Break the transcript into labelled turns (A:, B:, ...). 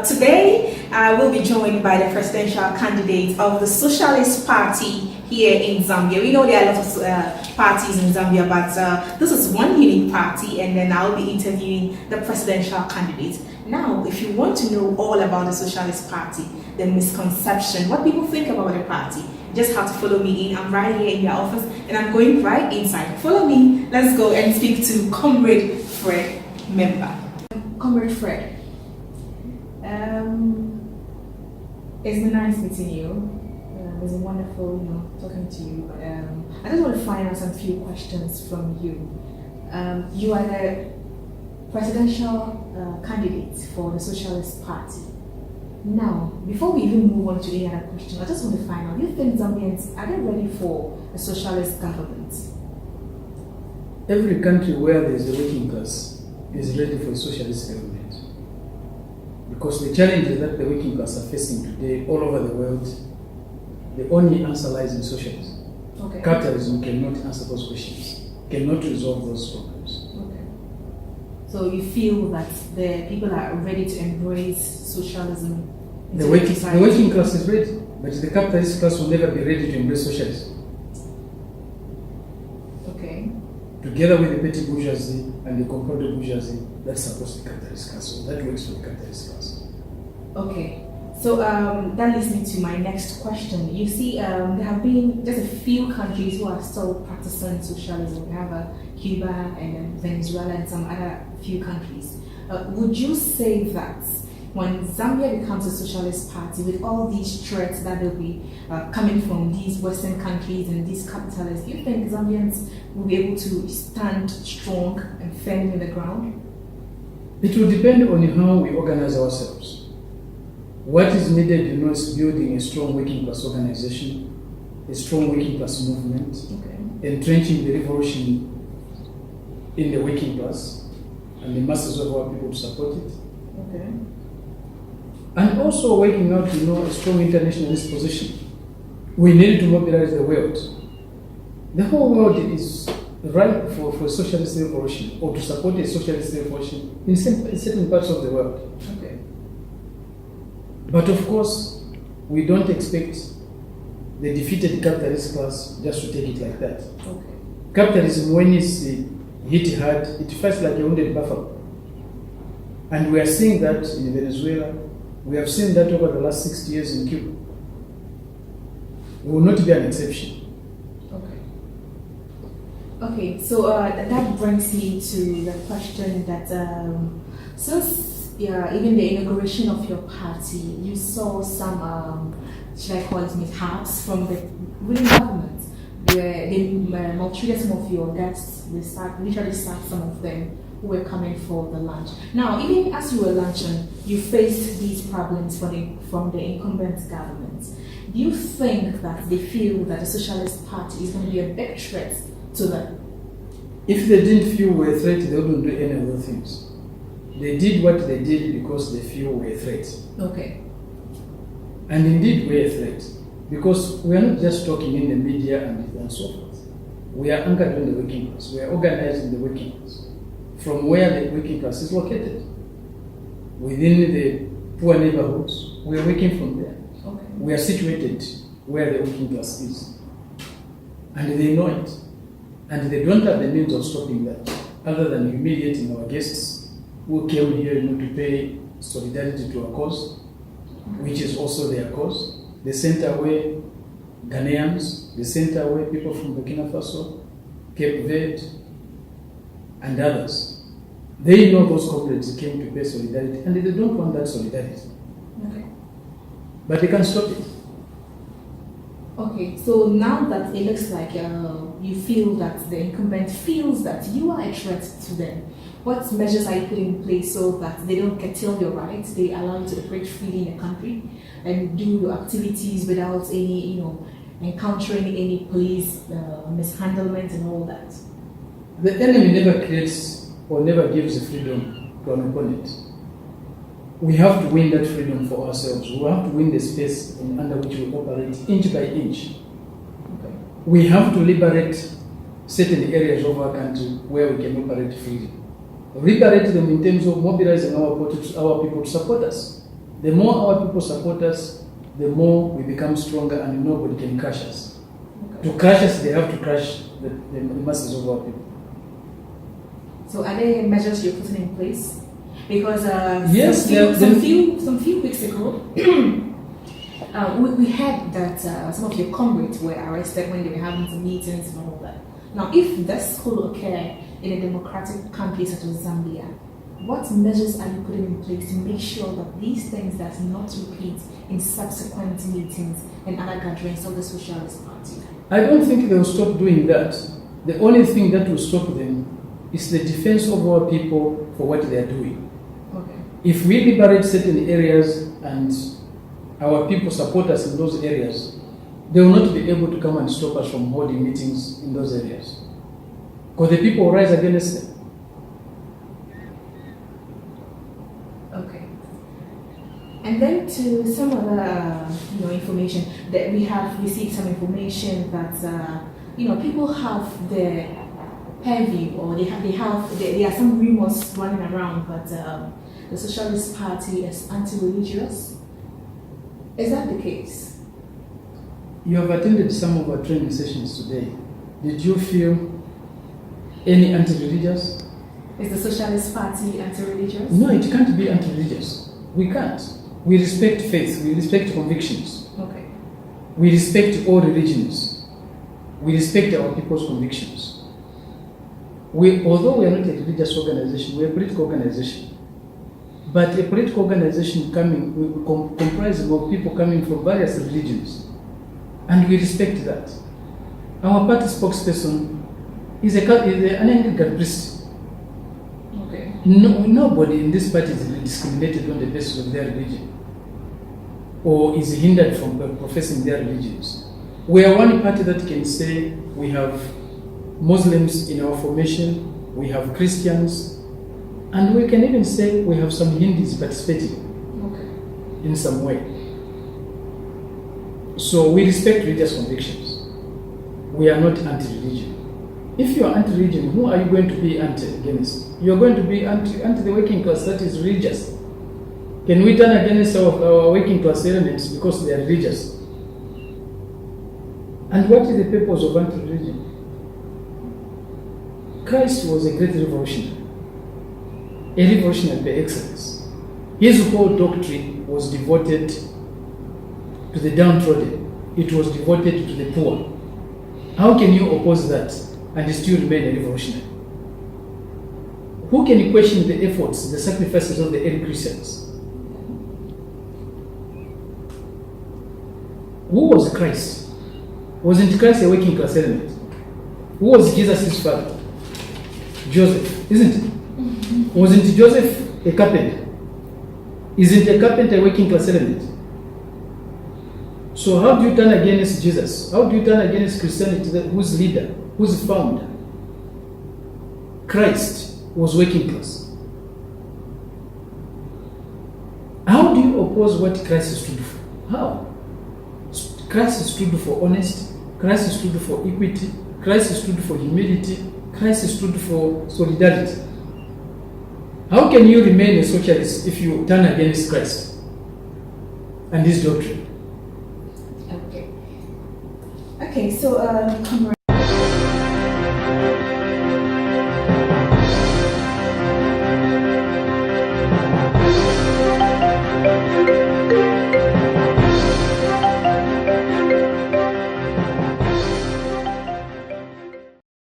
A: Today I will be joined by the presidential candidate of the Socialist Party here in Zambia. We know there are a lot of parties in Zambia, but this is one unique party, and then I'll be interviewing the presidential candidate. Now, if you want to know all about the Socialist Party, the misconception, what people think about the party, you just have to follow me in. I'm right here in your office, and I'm going right inside. Follow me. Let's go and speak to Comrade Fred M'membe. Comrade Fred, it's been nice meeting you. It's been wonderful, talking to you. I just want to find out some few questions from you. You are the presidential candidate for the Socialist Party. Now, before we even move on to any other question, I just want to find out, do you think Zambians are they ready for a socialist government?
B: Every country where there is a working class is ready for a socialist government. Because the challenges that the working class are facing today all over the world, the only answer lies in socialism.
A: Okay.
B: Capitalism cannot answer those questions, cannot resolve those problems.
A: Okay. So you feel that the people are ready to embrace socialism?
B: The working class is ready, but the capitalist class will never be ready to embrace socialism.
A: Okay.
B: Together with the petty bourgeoisie and the compounded bourgeoisie, that supports the capitalist class, so that works for the capitalist class.
A: Okay. So that leads me to my next question. You see, there have been just a few countries who are still practicing socialism. We have Cuba and then Venezuela and some other few countries. Would you say that when Zambia becomes a socialist party, with all these threats that will be coming from these Western countries and these capitalists, do you think Zambians will be able to stand strong and firm in the ground?
B: It will depend on how we organize ourselves. What is needed, is building a strong working class organization, a strong working class movement, entrenching the revolution in the working class, and the masses of our people to support it.
A: Okay.
B: And also working out, a strong internationalist position. We need to mobilize the world. The whole world is ripe for a socialist revolution, or to support a socialist revolution in certain parts of the world.
A: Okay.
B: But of course, we don't expect the defeated capitalist class just to take it like that.
A: Okay.
B: Capitalism, when it's hit hard, it fights like a wounded buffalo. And we are seeing that in Venezuela. We have seen that over the last 60 years in Cuba. We will not be an exception.
A: Okay. Okay, so that brings me to the question that since even the inauguration of your party, you saw some, should I call it mishaps from the ruling government, where they maltreated some of your guests. They literally sacked some of them who were coming for the lunch. Now, even as you were lunching, you faced these problems from the incumbent government. Do you think that they feel that the Socialist Party is going to be a big threat to them?
B: If they didn't feel we're a threat, they wouldn't do any of those things. They did what they did because they feel we're a threat.
A: Okay.
B: And indeed we're a threat. Because we are not just talking in the media and so forth. We are anchored in the working class. We are organized in the working class. From where the working class is located. Within the poor neighborhoods, we are working from there.
A: Okay.
B: We are situated where the working class is. And they know it. And they don't have the means of stopping that, other than humiliating our guests who came here to pay solidarity to our cause, which is also their cause. They sent away Ghanaians, they sent away people from Burkina Faso, Cape Verde, and others. They know those comrades came to pay solidarity, and they don't want that solidarity.
A: Okay.
B: But they can stop it.
A: Okay, so now that it looks like you feel that the incumbent feels that you are a threat to them, what measures are you putting in place so that they don't curtail your rights, they allow you to operate freely in the country and do your activities without any, encountering any police mishandlement and all that?
B: The enemy never creates or never gives the freedom to an opponent. We have to win that freedom for ourselves. We have to win the space under which we operate inch by inch. Okay. We have to liberate certain areas of our country where we can operate freely. Liberate them in terms of mobilizing our people to support us. The more our people support us, the more we become stronger and nobody can crush us.
A: Okay.
B: To crush us, they have to crush the masses of our people.
A: So are there measures you're putting in place? Because
B: yes,
A: some few weeks ago, we heard that some of your comrades were arrested when they were having some meetings and all that. Now, if this could occur in a democratic country such as Zambia, what measures are you putting in place to make sure that these things does not repeat in subsequent meetings and other gatherings of the Socialist Party?
B: I don't think they will stop doing that. The only thing that will stop them is the defense of our people for what they are doing.
A: Okay.
B: If we liberate certain areas and our people support us in those areas, they will not be able to come and stop us from holding meetings in those areas. Because the people will rise against them.
A: Okay. And then to some other information that we have received some information that people have their purview, or there are some rumors running around that the Socialist Party is anti-religious. Is that the case?
B: You have attended some of our training sessions today. Did you feel any anti-religious?
A: Is the Socialist Party anti-religious?
B: No, it can't be anti-religious. We can't. We respect faith. We respect convictions.
A: Okay.
B: We respect all religions. We respect our people's convictions. Although we are not a religious organization, we are a political organization. But a political organization comprising of people coming from various religions. And we respect that. Our party spokesperson is an Anglican priest.
A: Okay.
B: Nobody in this party is discriminated on the basis of their religion or is hindered from professing their religions. We are one party that can say we have Muslims in our formation, we have Christians, and we can even say we have some Hindus participating in some way. So we respect religious convictions. We are not anti-religion. If you are anti-religion, who are you going to be against? You are going to be anti the working class that is religious. Can we turn against our working class elements because they are religious? And what is the purpose of anti-religion? Christ was a great revolutionary. A revolutionary by excellence. His whole doctrine was devoted to the downtrodden. It was devoted to the poor. How can you oppose that and still remain a revolutionary? Who can question the efforts, the sacrifices of the early Christians? Who was Christ? Wasn't Christ a working class element? Who was Jesus' father? Joseph, isn't it? Wasn't Joseph a carpenter? Isn't a carpenter a working class element? So how do you turn against Jesus? How do you turn against Christianity, whose leader, whose founder? Christ was working class. How do you oppose what Christ stood for? How? Christ stood for honesty, Christ stood for equity, Christ stood for humility, Christ stood for solidarity. How can you remain a socialist if you turn against Christ and his doctrine?
A: Okay, so Comrade